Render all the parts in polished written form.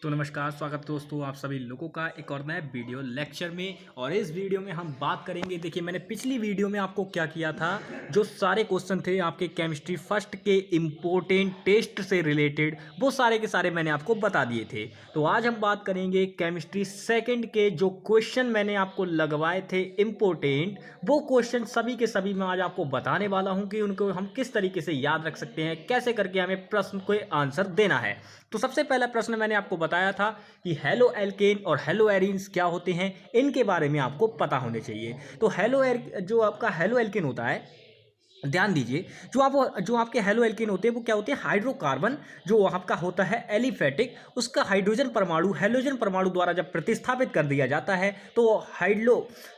तो नमस्कार, स्वागत है दोस्तों आप सभी लोगों का एक और नए वीडियो लेक्चर में। और इस वीडियो में हम बात करेंगे, देखिए मैंने पिछली वीडियो में आपको क्या किया था, जो सारे क्वेश्चन थे आपके केमिस्ट्री फर्स्ट के इम्पोर्टेंट टेस्ट से रिलेटेड, वो सारे के सारे मैंने आपको बता दिए थे। तो आज हम बात करेंगे केमिस्ट्री सेकंड के जो क्वेश्चन मैंने आपको लगवाए थे इम्पोर्टेंट, वो क्वेश्चन सभी के सभी मैं आज आपको बताने वाला हूँ कि उनको हम किस तरीके से याद रख सकते हैं, कैसे करके हमें प्रश्न को आंसर देना है। तो सबसे पहला प्रश्न मैंने आपको बताया था कि हेलो एल्केन और हेलो एरीन्स क्या होते हैं, इनके बारे में आपको पता होने चाहिए। तो जो आपका हेलो एल्केन होता है, ध्यान दीजिए, जो आपके हेलो एल्केन होते हैं वो क्या होते हैं, हाइड्रोकार्बन जो आपका होता है एलिफेटिक, उसका हाइड्रोजन परमाणु हेलोजन परमाणु द्वारा जब प्रतिस्थापित कर दिया जाता है तो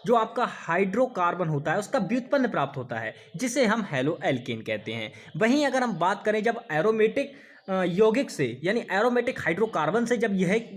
जो आपका हाइड्रोकार्बन होता है उसका व्युत्पन्न प्राप्त होता है, जिसे हम हेलो एल्केन कहते हैं। वहीं अगर हम बात करें जब एरोमेटिक यौगिक से यानी एरोमेटिक हाइड्रोकार्बन से जब यह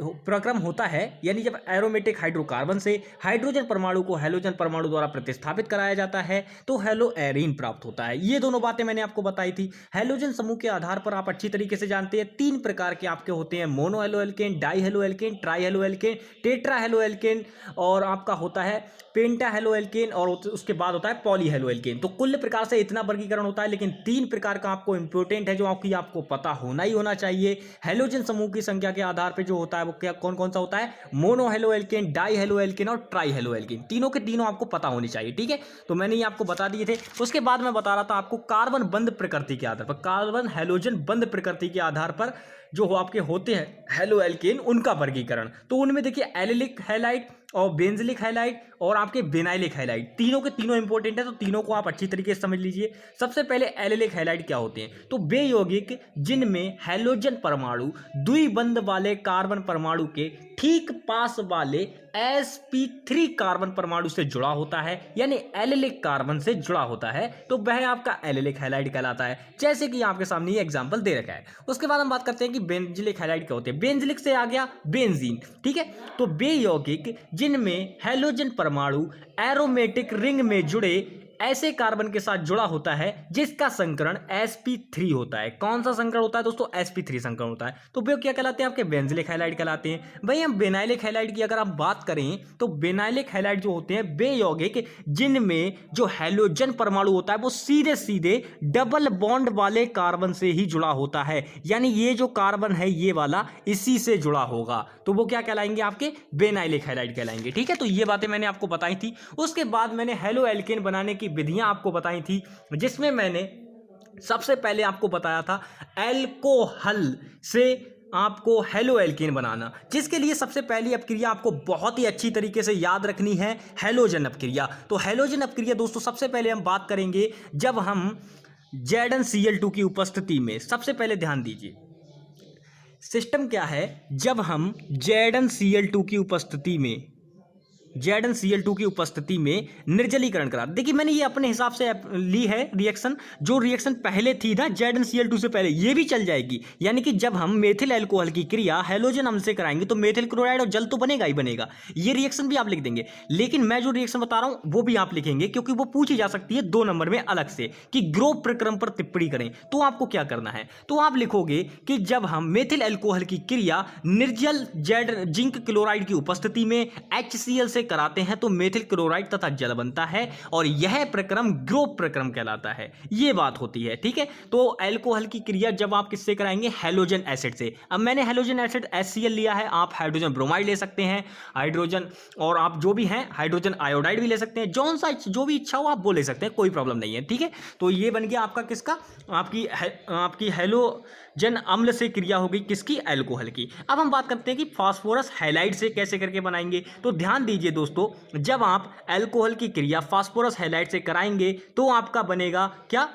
प्रक्रम होता है, यानी जब एरोमेटिक हाइड्रोकार्बन से हाइड्रोजन परमाणु को हेलोजन परमाणु द्वारा प्रतिस्थापित कराया जाता है तो हेलो एरीन प्राप्त होता है। ये दोनों बातें मैंने आपको बताई थी। हेलोजन समूह के आधार पर आप अच्छी तरीके से जानते हैं, तीन प्रकार के आपके होते हैं, mono halo alkane, die halo alkane, try halo alkane, tetra halo alkane, और आपका होता है पेंटा हेलो एल्केन, और उसके बाद होता है पॉली हेलो एल्केन। तो कुल प्रकार से इतना वर्गीकरण होता है, लेकिन तीन प्रकार का आपको इंपॉर्टेंट है जो आपको पता होना ही होना चाहिए। हेलोजन समूह की संख्या के आधार पर जो होता है वो क्या कौन कौन सा होता है, mono halo alkane, die halo alkane और ट्राई हेलो एल्केन। तीनों के तीनों आपको पता होनी चाहिए, ठीक है। तो मैंने ये आपको बता दिए थे। उसके बाद मैं बता रहा था आपको कार्बन बंध प्रकृति के आधार पर, कार्बन हेलोजन बंध प्रकृति के आधार पर जो आपके होते हैं हेलो एल्केन, उनका वर्गीकरण। तो उनमें देखिए एलिलिक हैलाइड और बेंजलिक हैलाइड और आपके विनाइलिक हैलाइड, तीनों के तीनों इंपॉर्टेंट है, तो तीनों को आप अच्छी तरीके से समझ लीजिए। सबसे पहले एलिलिक हैलाइड क्या होते हैं, तो वे यौगिक जिनमें हेलोजन परमाणु द्विबंध वाले कार्बन परमाणु के ठीक पास वाले sp3 कार्बन परमाणु से जुड़ा होता है, यानी एलिलिक कार्बन से जुड़ा होता है, तो वह आपका एलिलिक हैलाइड कहलाता है, जैसे कि आपके सामने ये एग्जांपल दे रखा है। उसके बाद हम बात करते हैं कि बेंजिलिक हैलाइड क्या होते हैं। बेंजिलिक से आ गया बेंजीन, ठीक है। तो वे यौगिक जिनमें हेलोजन परमाणु एरोमेटिक रिंग में जुड़े ऐसे कार्बन के साथ जुड़ा होता है जिसका संकरण sp3 होता है। कौन सा संकरण होता है दोस्तों, sp3 संकरण होता है, तो वे क्या कहलाते हैं, आपके बेंजिलिक हैलाइड कहलाते हैं। वहीं हम बेनाइलिक हैलाइड की अगर आप बात करें तो बेनाइलिक हैलाइड जो होते हैं वे यौगिक जिनमें जो हेलोजन परमाणु होता है वो सीधे सीधे डबल बॉन्ड वाले कार्बन से ही जुड़ा होता है, यानी ये जो कार्बन है ये वाला इसी से जुड़ा होगा, तो वो क्या कहलाएंगे, आपके बेनाइलिक हैलाइड कहलाएंगे, ठीक है। तो ये बातें मैंने आपको बताई थी। उसके बाद मैंने हेलो एल्केन बनाने की विधियां आपको बताई थी, जिसमें मैंने सबसे पहले आपको बताया था एल्कोहल से आपको हेलो एल्केन बनाना, जिसके लिए सबसे पहली अपक्रिया आपको बहुत ही अच्छी तरीके से याद रखनी है, हेलोजन अपक्रिया। तो हेलोजन अपक्रिया दोस्तों सबसे पहले हम बात करेंगे जब हम ZnCl2 की उपस्थिति में। सबसे पहले ध्यान दीजिए सिस्टम क्या है, जब हम ZnCl2 की उपस्थिति में निर्जलीकरण करा। देखिए मैंने ये अपने हिसाब से ली है रिएक्शन, जो रिएक्शन पहले थी ना ZnCl2 से पहले, ये भी चल जाएगी। यानी कि जब हम मेथिल अल्कोहल की क्रिया हेलोजन अम्ल से कराएंगे तो मेथिल क्लोराइड और जल तो बनेगा ही बनेगा, ये रिएक्शन भी आप लिख देंगे। लेकिन मैं जो रिएक्शन बता रहा हूं वो भी आप लिखेंगे, क्योंकि वो पूछी जा सकती है 2 नंबर में अलग से कि ग्रोव प्रक्रम पर टिप्पणी करें। तो आपको क्या करना है, तो आप लिखोगे कि जब हम मेथिल अल्कोहल की क्रिया निर्जल जिंक क्लोराइड की उपस्थिति में HCl से कराते हैं तो मेथिल क्लोराइड तथा जल बनता है, और यह प्रक्रम ग्रोव प्रक्रम कहलाता है। यह बात होती है, ठीक है। तो अल्कोहल की क्रिया जब आप किससे कराएंगे, हेलोजन एसिड से। अब मैंने हेलोजन एसिड HCl लिया है, आप हाइड्रोजन ब्रोमाइड ले सकते हैं, हाइड्रोजन, और आप जो भी हैं हाइड्रोजन आयोडाइड भी ले सकते हैं, जो भी इच्छा हो आप वो ले सकते हैं, कोई प्रॉब्लम नहीं है, ठीक है। तो ये बन गया आपका किसका, आपकी हेलोजन अम्ल से क्रिया हो गई किसकी, अल्कोहल की। अब हम बात करते हैं कि फास्फोरस हैलाइड से कैसे करके बनाएंगे। तो ध्यान दीजिए दोस्तों, जब आप अल्कोहल की क्रिया फास्फोरस हैलाइड से कराएंगे तो आपका बनेगा क्या,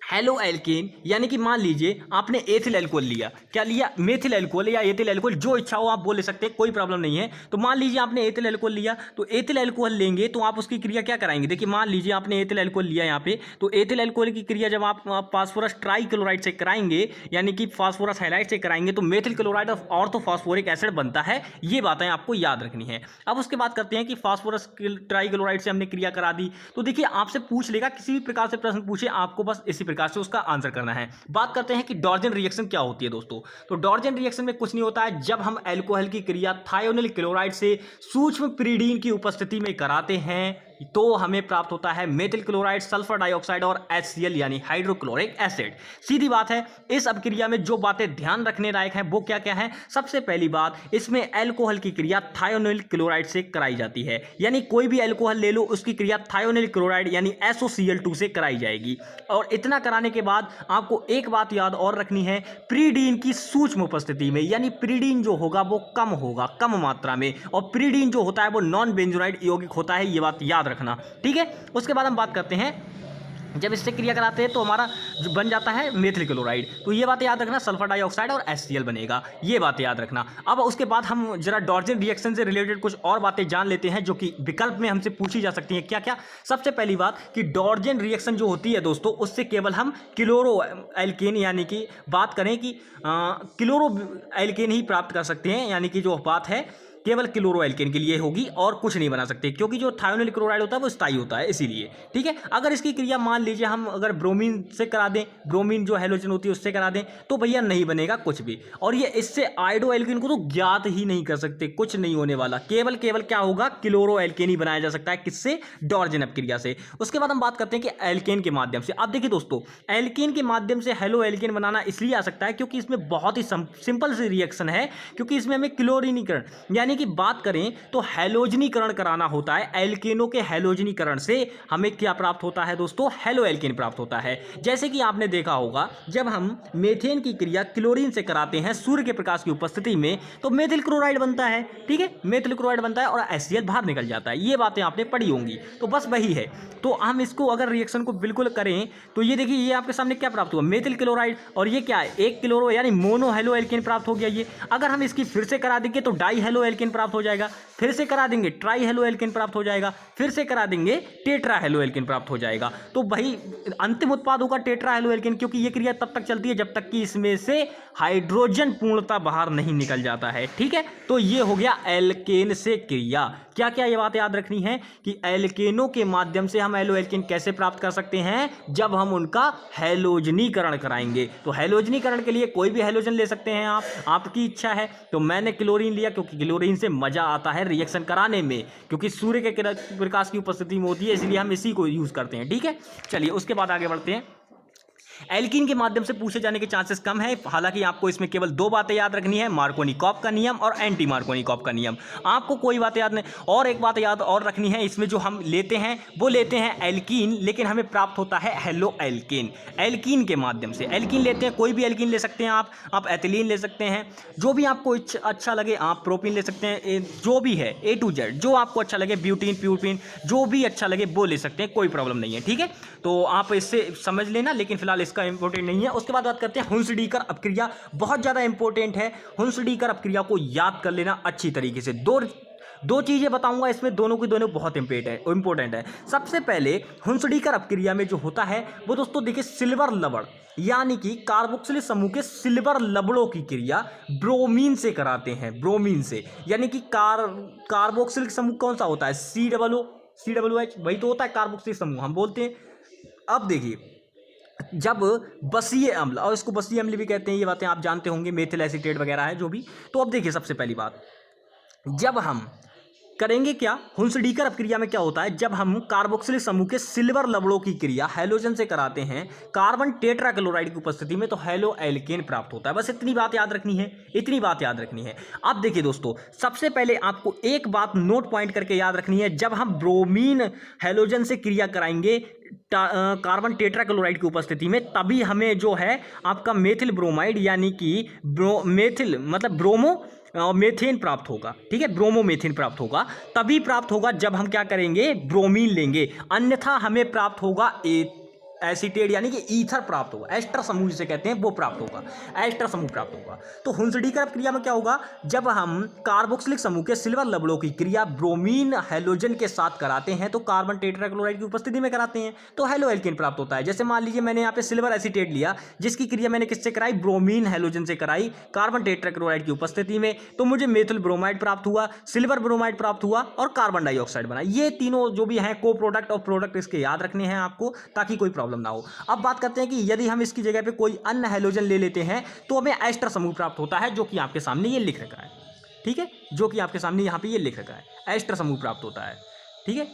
हेलो एल्केन। यानी कि मान लीजिए आपने एथिल अल्कोहल लिया, क्या लिया, मेथिल अल्कोहल या एथिल अल्कोहल, जो इच्छा हो आप बोल सकते हैं, कोई प्रॉब्लम नहीं है। तो मान लीजिए आपने एथिल अल्कोहल लिया, तो एथिल अल्कोहल लेंगे तो आप उसकी क्रिया क्या कराएंगे। देखिए मान लीजिए आपने एथिल अल्कोहल लिया यहाँ पे, तो एथिल अल्कोहल की क्रिया जब आप फास्फोरस ट्राइक्लोराइड से कराएंगे, यानी कि फास्फोरस हैलाइड से कराएंगे, तो methyl chloride of orthophosphoric acid बनता है। ये बातें आपको याद रखनी है। अब उसके बाद करते हैं कि फास्फोरस ट्राइक्लोराइड से हमने क्रिया करा दी, तो देखिए आपसे पूछ लेगा, किसी भी प्रकार से प्रश्न पूछे आपको बस इसी प्रकार से उसका आंसर करना है। बात करते हैं कि डॉर्जन रिएक्शन क्या होती है दोस्तों। तो डॉर्जन रिएक्शन में कुछ नहीं होता है, जब हम अल्कोहल की क्रिया थायोनिल क्लोराइड से सूक्ष्म पिरीडीन की उपस्थिति में कराते हैं तो हमें प्राप्त होता है मेथिल क्लोराइड, सल्फर डाइऑक्साइड और HCl यानी हाइड्रोक्लोरिक एसिड। सीधी बात है, इस अपक्रिया में जो बातें ध्यान रखने लायक है वो क्या क्या है। सबसे पहली बात, इसमें अल्कोहल की क्रिया थायोनिल क्लोराइड से कराई जाती है, यानी कोई भी अल्कोहल ले लो उसकी क्रिया थायोनिल क्लोराइड यानी SOCl2 से कराई जाएगी। और इतना कराने के बाद आपको एक बात याद और रखनी है, प्रीडीन की सूक्ष्म उपस्थिति में, यानी प्रीडीन जो होगा वो कम होगा, कम मात्रा में, और प्रीडीन जो होता है वो नॉन बेंजोनाइड यौगिक होता है, ये बात याद रखना, ठीक है। उसके बाद हम बात करते हैं, जब इससे क्रिया कराते हैं तो हमारा जो बन जाता है मेथिल क्लोराइड, तो ये बात याद रखना, सल्फर डाइऑक्साइड और HCl बनेगा, ये बात याद रखना। अब उसके बाद हम जरा डॉर्जन रिएक्शन से रिलेटेड कुछ और बातें जान लेते हैं जो कि विकल्प में हमसे पूछी जा सकती हैं। क्या क्या? सबसे पहली बात कि डॉर्जन रिएक्शन जो होती है दोस्तों, उससे केवल हम क्लोरो एल्केन यानी कि बात करें कि क्लोरो एल्केन ही प्राप्त कर सकते हैं, यानी कि जो बात है केवल क्लोरो एल्केन के लिए होगी और कुछ नहीं बना सकते, क्योंकि जो थायोनिल क्लोराइड होता है वो स्थायी होता है, इसीलिए, ठीक है। अगर इसकी क्रिया मान लीजिए हम अगर ब्रोमीन से करा दें, ब्रोमीन जो हैलोजन होती है उससे करा दें, तो भैया नहीं बनेगा कुछ भी, और ये इससे आयोडो एल्केन को तो ज्ञात ही नहीं कर सकते, कुछ नहीं होने वाला, केवल क्या होगा, क्लोरो एल्केन ही बनाया जा सकता है, किससे? डॉर्जन अपक्रिया से। उसके बाद हम बात करते हैं कि एल्केन के माध्यम से। अब देखिए दोस्तों, एल्केन के माध्यम से हेलो एल्केन बनाना इसलिए आ सकता है क्योंकि इसमें बहुत ही सिंपल सी रिएक्शन है, क्योंकि इसमें हमें क्लोरीनीकरण यानी कि बात करें तो हैलोजनीकरण कराना होता है। एल्केनों के हैलोजनीकरण से हमें क्या प्राप्त होता है दोस्तों? हेलो एल्केन प्राप्त होता है। जैसे कि आपने देखा होगा, जब हम मेथेन की क्रिया क्लोरीन से कराते हैं सूर्य के प्रकाश की उपस्थिति में, तो मेथिल क्लोराइड बनता है, ठीक है, मेथिल क्लोराइड बनता है और HCl बाहर निकल जाता है। ये बातें आपने पढ़ी होंगी, तो बस वही है। तो हम इसको अगर रिएक्शन को बिल्कुल करें तो ये देखिए, ये आपके सामने क्या प्राप्त हुआ, मेथिल क्लोराइड, और ये क्या है, एक क्लोरो यानी मोनो हेलो एल्केन प्राप्त हो गया। ये अगर हम इसकी फिर से करा देंगे तो डाई हेलो एल्केन प्राप्त हो जाएगा, फिर से करा देंगे ट्राई हेलो एल्केन प्राप्त हो जाएगा, फिर से करा देंगे टेट्रा हेलो एल्केन प्राप्त हो जाएगा। तो भाई अंतिम उत्पाद होगा टेट्रा हेलो एल्केन, क्योंकि ये क्रिया तब तक चलती है जब तक कि इसमें से हाइड्रोजन पूर्णतः बाहर नहीं निकल जाता है, ठीक है। तो ये हो गया एल्केन से क्रिया। क्या क्या ये बात याद रखनी है कि एल्केनों के माध्यम से हम हेलो एल्केन कैसे प्राप्त कर सकते हैं, जब हम उनका हैलोजनीकरण कराएंगे। तो हैलोजनीकरण के लिए कोई भी हैलोजन ले सकते हैं आप, आपकी इच्छा है। तो मैंने क्लोरीन लिया क्योंकि क्लोरीन से मजा आता है रिएक्शन कराने में, क्योंकि सूर्य के प्रकाश की उपस्थिति में होती है, इसलिए हम इसी को यूज करते हैं, ठीक है। चलिए उसके बाद आगे बढ़ते हैं। एल्कीन के माध्यम से पूछे जाने के चांसेस कम है, हालांकि आपको इसमें केवल दो बातें याद रखनी है, मार्कोनिकॉफ का नियम और एंटी मार्कोनिकॉफ का नियम। आपको कोई बात याद नहीं, और एक बात याद और रखनी है, इसमें जो हम लेते हैं वो लेते हैं एल्कीन, लेकिन हमें प्राप्त होता है हेलो एल्केन। एल्कीन के माध्यम से एल्कीन लेते हैं, कोई भी एल्कीन ले सकते हैं आप एथिलीन ले सकते हैं, जो भी आपको अच्छा लगे, आप प्रोपीन ले सकते हैं, जो भी है A to Z जो आपको अच्छा लगे, ब्यूटीन, प्यूरपीन, जो भी अच्छा लगे वो ले सकते हैं, कोई प्रॉब्लम नहीं है, ठीक है। तो आप इससे समझ लेना, लेकिन फिलहाल इसका इंपॉर्टेंट नहीं है। उसके बाद बात करते हैं हुंसडीकर अपक्रिया, बहुत ज़्यादा इंपॉर्टेंट है। हुंसडीकर अपक्रिया को याद कर लेना अच्छी तरीके से। दो चीज़ें बताऊंगा इसमें, दोनों की दोनों बहुत इंपॉर्टेंट है। सबसे पहले हुंसडीकर अपक्रिया में जो होता है वो दोस्तों देखिए, सिल्वर लवण यानी कि कार्बोक्सिलिक समूह के सिल्वर लवणों की क्रिया ब्रोमीन से कराते हैं, ब्रोमीन से, यानी कि कार्बोक्सिलिक समूह कौन सा होता है? COOH, वही तो होता है कार्बोक्सिलिक समूह हम बोलते हैं। अब देखिए, जब बसीय अम्ल, और इसको बसीय अम्ल भी कहते हैं, ये बातें आप जानते होंगे, मेथिल एसीटेट वगैरह है जो भी। तो अब देखिए, सबसे पहली बात, जब हम करेंगे क्या, हुंसडीकर अपक्रिया में क्या होता है, जब हम कार्बोक्सिलिक समूह के सिल्वर लवणों की क्रिया हैलोजन से कराते हैं कार्बन टेट्राक्लोराइड की उपस्थिति में, तो हेलो एल्केन प्राप्त होता है। बस इतनी बात याद रखनी है, इतनी बात याद रखनी है। अब देखिए दोस्तों, सबसे पहले आपको एक बात नोट पॉइंट करके याद रखनी है, जब हम ब्रोमीन हैलोजन से क्रिया कराएंगे कार्बन टेट्राक्लोराइड की उपस्थिति में, तभी हमें जो है आपका मेथिल ब्रोमाइड यानी कि मेथिल मतलब ब्रोमो मेथेन प्राप्त होगा, ठीक है, ब्रोमोमेथेन प्राप्त होगा, तभी प्राप्त होगा जब हम क्या करेंगे, ब्रोमीन लेंगे, अन्यथा हमें प्राप्त होगा एसीटेट यानी कि ईथर प्राप्त होगा, एस्टर समूह जिसे कहते हैं वो प्राप्त होगा, एस्टर समूह प्राप्त होगा। तो हुंसडीकर अपक्रिया में क्या होगा, जब हम कार्बोक्सिलिक समूह के सिल्वर लवणों की क्रिया ब्रोमीन हैलोजन के साथ कराते हैं, तो कार्बन टेट्राक्लोराइड की उपस्थिति में कराते हैं, तो हेलो एल्केन प्राप्त होता है। जैसे मान लीजिए मैंने यहाँ पे सिल्वर एसीटेट लिया, जिसकी क्रिया मैंने किससे कराई, ब्रोमीन हैलोजन से कराई कार्बन टेट्राक्लोराइड की उपस्थिति में, तो मुझे मेथिल ब्रोमाइड प्राप्त हुआ, सिल्वर ब्रोमाइड प्राप्त हुआ और कार्बन डाइऑक्साइड बना। ये तीनों जो भी हैं को प्रोडक्ट और प्रोडक्ट इसके याद रखने हैं आपको, ताकि कोई प्रॉब्लम ना हो। अब बात करते हैं कि यदि हम इसकी जगह पे कोई अन्य हैलोजन ले लेते हैं तो हमें एस्टर समूह प्राप्त होता है, जो कि आपके सामने ये लिख रखा है, ठीक है, जो कि आपके सामने यहाँ पे ये लिख रखा है, एस्टर समूह प्राप्त होता है, ठीक है।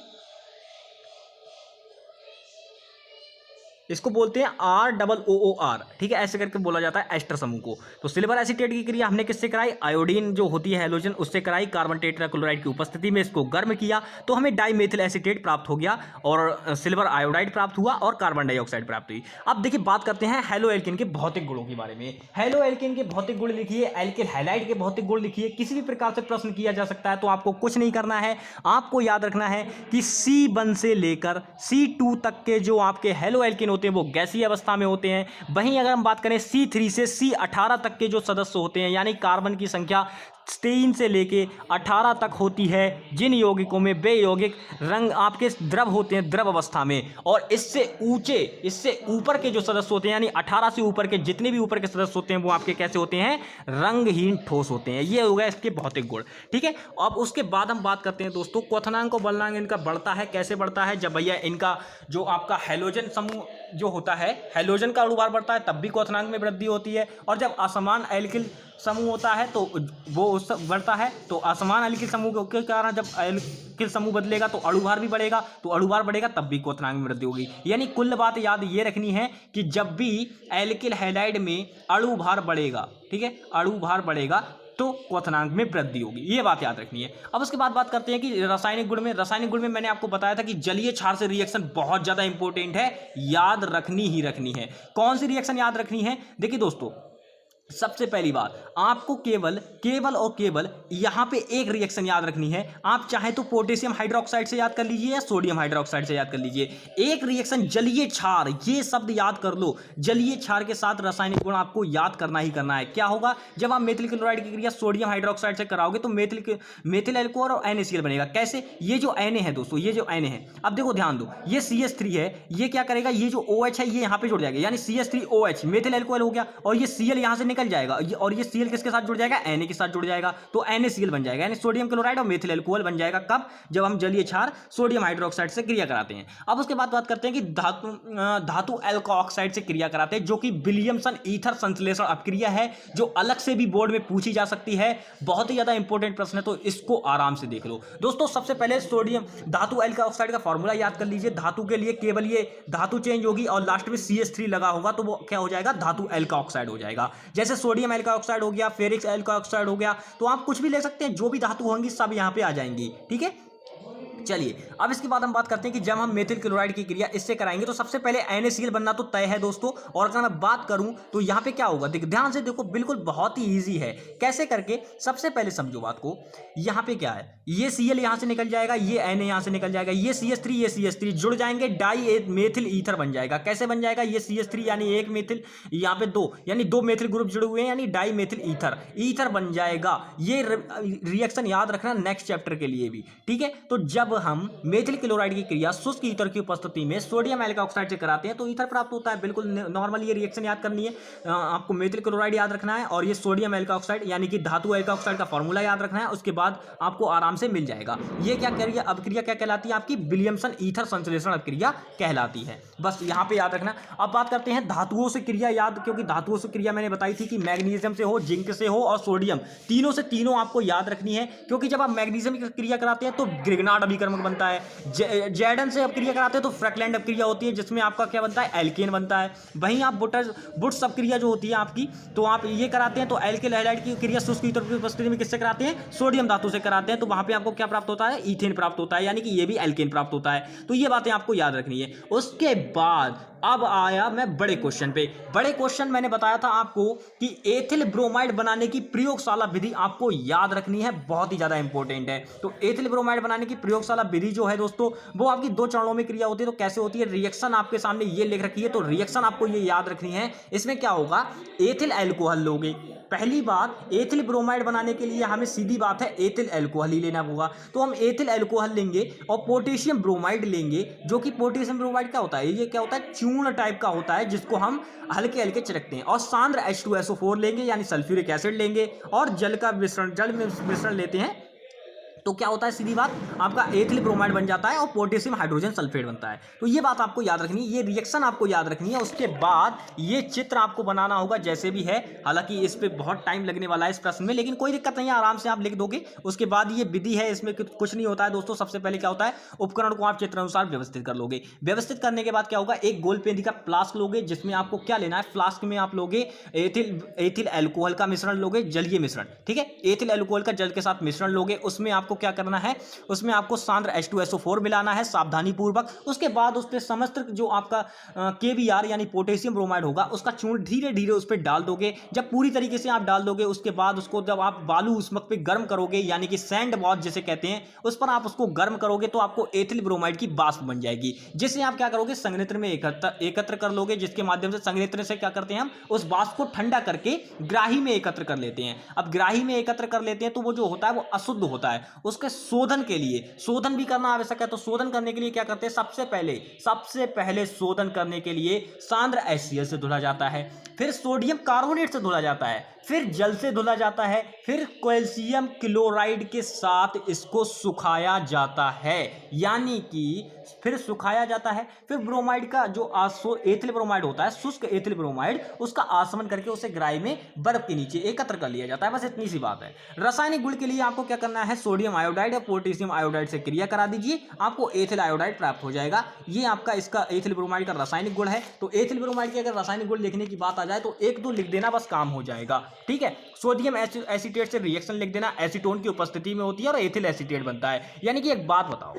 इसको बोलते हैं ROOR, ठीक है, ऐसे करके बोला जाता है एस्टर समूह को। तो सिल्वर एसीटेट की क्रिया हमने किससे कराई, आयोडीन जो होती है हैलोजन उससे कराई, कार्बन टेट्राक्लोराइड की उपस्थिति में इसको गर्म किया तो हमें डाईमेथिल एसीटेट प्राप्त हो गया और सिल्वर आयोडाइड प्राप्त हुआ और कार्बन डाइऑक्साइड प्राप्त हुई। अब देखिए बात करते हैं हेलो एल्केन के भौतिक गुणों के बारे में। हेलो एल्केन के भौतिक गुण लिखिए, एल्किल हैलाइड के भौतिक गुण लिखिए। किसी भी प्रकार से प्रश्न किया जा सकता है तो आपको कुछ नहीं करना है, आपको याद रखना है कि C1 से लेकर C2 तक के जो आपके हेलो एल्केन होते हैं वो गैसीय अवस्था में होते हैं। वहीं अगर हम बात करें C3 से C18 तक के जो सदस्य होते हैं, यानी कार्बन की संख्या 3 से लेके 18 तक होती है, जिन यौगिकों में वे यौगिक रंग आपके द्रव होते हैं, द्रव अवस्था में, और इससे ऊपर के जो सदस्य होते हैं, यानी 18 से ऊपर के जितने भी ऊपर के सदस्य होते हैं वो आपके कैसे होते हैं, रंगहीन ठोस होते हैं। ये हो गया इसके भौतिक गुण, ठीक है। अब उसके बाद हम बात करते हैं दोस्तों क्वथनांक और बलनांक इनका बढ़ता है, कैसे बढ़ता है, जब भैया इनका जो आपका हैलोजन समूह जो होता है, हैलोजन का अणुभार बढ़ता है तब भी क्वथनांक में वृद्धि होती है, और जब असमान एल्किल समूह होता है तो वो उस बढ़ता है। तो असमान एल्किल समूह के कारण जब एल्किल समूह बदलेगा तो अणुभार भी बढ़ेगा, तो अणुभार बढ़ेगा तब भी क्वथनांक में वृद्धि होगी। यानी कुल बात याद ये रखनी है कि जब भी एल्किल हैलाइड में अणुभार बढ़ेगा, ठीक है, अणुभार बढ़ेगा तो क्वथनांक में वृद्धि होगी, ये बात याद रखनी है। अब उसके बाद बात करते हैं कि रासायनिक गुण में। रासायनिक गुण में मैंने आपको बताया था कि जलीय क्षार से रिएक्शन बहुत ज्यादा इंपॉर्टेंट है, याद रखनी ही रखनी है। कौन सी रिएक्शन याद रखनी है, देखिए दोस्तों, सबसे पहली बात आपको केवल यहां पे एक रिएक्शन याद रखनी है। आप चाहे तो पोटेशियम हाइड्रोक्साइड से याद कर लीजिए या सोडियम हाइड्रोक्साइड से याद कर लीजिए। एक रिएक्शन जलीय क्षार, ये शब्द याद कर लो, जलीय क्षार के साथ रासायनिक गुण आपको याद करना ही करना है। क्या होगा, जब आप मेथिल क्लोराइड की क्रिया सोडियम हाइड्रोक्साइड से कराओगे तो मेथिल एल्कोहल और NaCl बनेगा। कैसे, ये जो Na है दोस्तों, ये जो Na है, अब देखो ध्यान दो, ये CH3 है, ये क्या करेगा, ये जो OH है ये यहां पे जुड़ जाएगा, यानी CH3OH मेथिल एल्कोहल हो गया, और ये Cl यहां से निकल जाएगा, और ये Cl किसके साथ जुड़ जाएगा, Na के साथ जुड़ जाएगा, तो NaCl बन जाएगा, यानी सोडियम क्लोराइड और मेथिल एल्कोहल बन जाएगा। कब, जब हम जलीय क्षार सोडियम हाइड्रोक्साइड से क्रिया कराते हैं। अब उसके बाद बात करते हैं कि धातु एल्कोऑक्साइड से क्रिया कराते हैं, जो कि विलियमसन ईथर संश्लेषण अपक्रिया है, जो अलग से भी बोर्ड में पूछी जा सकती है, बहुत ही ज्यादा इंपॉर्टेंट प्रश्न है, तो इसको आराम से देख लो दोस्तों। सबसे पहले सोडियम धातु एल्कोऑक्साइड का फॉर्मूला याद कर लीजिए। धातु के लिए केवल ये धातु चेंज होगी और लास्ट में CH3 लगा होगा तो वो क्या हो जाएगा, धातु एल्कोऑक्साइड हो जाएगा। जैसे सोडियम एल्कोऑक्साइड हो गया, फेरिक एल्कोऑक्साइड हो गया, तो आप कुछ भी ले सकते हैं, जो भी धातु होंगी सब यहां पे आ जाएंगी, ठीक है। चलिए अब इसके बाद हम बात करते हैं कि जब हम मेथिल क्लोराइड की क्रिया इससे कराएंगे तो सबसे पहले NaCl बनना तो तय है दोस्तों। और अगर मैं बात करूं तो यहां पे क्या होगा, ध्यान से देखो, बिल्कुल बहुत ही इजी है। कैसे करके, सबसे पहले समझो बात को, यहां पे क्या है, ये Cl यहां से निकल जाएगा, ये Na यहां से निकल जाएगा, ये CH3 जुड़ जाएंगे, डाई मेथिल ईथर बन जाएगा। कैसे बन जाएगा, ये CH3 यानी एक मेथिल, यहाँ पे दो, यानी दो मेथिल ग्रुप जुड़े हुए हैं, यानी डाई मेथिल ईथर बन जाएगा। ये रिएक्शन याद रखना नेक्स्ट चैप्टर के लिए भी, ठीक है। तो जब हम मेथिल क्लोराइड की क्रिया शुष्क ईथर की उपस्थिति में सोडियम एल्कोऑक्साइड से कराते हैं तो ईथर प्राप्त होता है। बिल्कुल नॉर्मल ये रिएक्शन याद करनी है, आपको मेथिल क्लोराइड याद रखना है और ये सोडियम एल्कोऑक्साइड यानी कि धातु एल्कोऑक्साइड का फॉर्मूला याद रखना है, उसके बाद आपको आराम से मिल जाएगा। ये क्या करिए, अपक्रिया क्या कहलाती है, आपकी विलियमसन ईथर संश्लेषण अपक्रिया कहलाती है, बस यहां पे याद रखना। अब बात करते हैं धातुओं से क्रिया याद, क्योंकि धातुओं से क्रिया मैंने बताई थी कि मैग्नीशियम से हो, जिंक से हो और सोडियम, तीनों से तीनों आपको याद रखनी है। क्योंकि जब आप मैग्नीशियम की क्रिया कराते हैं तो ग्रिग्नार्ड अभिकर्मक बनता है, Zn से अपक्रिया कराते हैं तो फ्रैकलैंड अपक्रिया होती है, जिसमें आपका क्या बनता है, एल्केन बनता है। वहीं आप बुट्स अपक्रिया जो होती है आपकी, तो आप ये कराते हैं तो एल्किल हैलाइड की क्रिया शुष्क ईथर की उपस्थिति में किससे कराते हैं, सोडियम धातु से कराते हैं, तो वहां पे आपको क्या प्राप्त होता है, ईथेन प्राप्त होता है, यानी कि ये भी एल्केन प्राप्त होता है। तो ये बातें आपको याद रखनी है। उसके बाद अब आया मैं बड़े क्वेश्चन पे। बड़े क्वेश्चन मैंने बताया था आपको कि एथिल ब्रोमाइड बनाने की प्रयोगशाला विधि आपको याद रखनी है, बहुत ही ज्यादा इंपॉर्टेंट है। तो एथिल ब्रोमाइड बनाने की प्रयोगशाला विधि जो है दोस्तों, वो आपकी 2 चरणों में क्रिया होती है। तो कैसे होती है, रिएक्शन आपके सामने ये लिख रखी है, तो रिएक्शन आपको ये याद रखनी है। इसमें क्या होगा, एथिल एल्कोहल लोगे। पहली बात, एथिल ब्रोमाइड बनाने के लिए हमें सीधी बात है एथिल एल्कोहल ही लेना होगा। तो हम एथिल एल्कोहल लेंगे और पोटेशियम ब्रोमाइड लेंगे, जो कि पोटेशियम ब्रोमाइड क्या होता है, ये क्या होता है, चूर्ण टाइप का होता है, जिसको हम हल्के हल्के चिरकते हैं। और सांद्र H2SO4 लेंगे, यानी सल्फ्यूरिक एसिड लेंगे, और जल में मिश्रण लेते हैं तो क्या होता है, सीधी बात, आपका एथिल ब्रोमाइड बन जाता है और पोटेशियम हाइड्रोजन सल्फेट बनता है। तो ये बात आपको याद रखनी है, ये रिएक्शन आपको याद रखनी है। उसके बाद ये चित्र आपको बनाना होगा जैसे भी है, हालांकि इस पे बहुत टाइम लगने वाला है इस प्रश्न में, लेकिन कोई दिक्कत नहीं है, आराम से आप लिख दोगे। उसके बाद ये विधि है, इसमें कुछ नहीं होता है दोस्तों। सबसे पहले क्या होता है, उपकरण को आप चित्र अनुसार व्यवस्थित कर लोगे। व्यवस्थित करने के बाद क्या होगा, एक गोल पेंदी का फ्लास्क लोगे, जिसमें आपको क्या लेना है, फ्लास्क में आप लोगे एथिल एल्कोहल का मिश्रण लोगे, जलीय मिश्रण, ठीक है। एथिल एल्कोहल का जल के साथ मिश्रण लोगे, उसमें आपको क्या करना है, उसमें आपको सांद्र H2SO4 मिलाना है सावधानी पूर्वक। उसके बाद उस पर समस्त जो आपका KBr यानी पोटेशियम ब्रोमाइड होगा, उसका चूर्ण धीरे धीरे उस पर डाल दोगे। जब पूरी तरीके से आप डाल दोगे, उसके बाद उसको जब आप बालू उष्मक पे गर्म करोगे, यानी कि सैंड बॉथ जिसे कहते हैं, उस पर आप उसको गर्म करोगे, तो आपको एथिल ब्रोमाइड की वाष्प बन जाएगी, जिसे आप क्या करोगे, संघनित्र में एकत्र कर लोगे, जिसके माध्यम से संघनित्र से क्या करते हैं, हम उस वाष्प को ठंडा करके ग्राही में एकत्र कर लेते हैं। अब ग्राही में एकत्र कर लेते हैं तो वो जो होता है वो अशुद्ध होता है। उसके शोधन के लिए, शोधन भी करना आवश्यक है, तो शोधन करने के लिए क्या करते हैं, सबसे पहले शोधन करने के लिए सांद्र HCl से धुला जाता है, फिर सोडियम कार्बोनेट से धुला जाता है, फिर जल से धुला जाता है, फिर कैल्शियम क्लोराइड के साथ इसको सुखाया जाता है, यानी कि फिर सुखाया जाता है। फिर ब्रोमाइड का जो एथिल ब्रोमाइड होता है, शुष्क एथिल ब्रोमाइड, उसका आसमन करके उसे ग्राही में बर्फ के नीचे एकत्र कर लिया जाता है। बस इतनी सी बात है। रासायनिक गुण के लिए आपको क्या करना है, सोडियम आयोडाइड या पोटेशियम आयोडाइड से क्रिया करा दीजिए, आपको एथिल आयोडाइड प्राप्त हो जाएगा। ये आपका इसका एथिल ब्रोमाइड का रासायनिक गुण है। तो एथिल ब्रोमाइड की अगर रासायनिक गुण लिखने की बात आ जाए तो एक दो लिख देना, बस काम हो जाएगा, ठीक है। सोडियम एसीटेट से रिएक्शन लिख देना, एसीटोन की उपस्थिति में होती है और एथिल एसीटेट बनता है। यानी कि एक बात बताओ,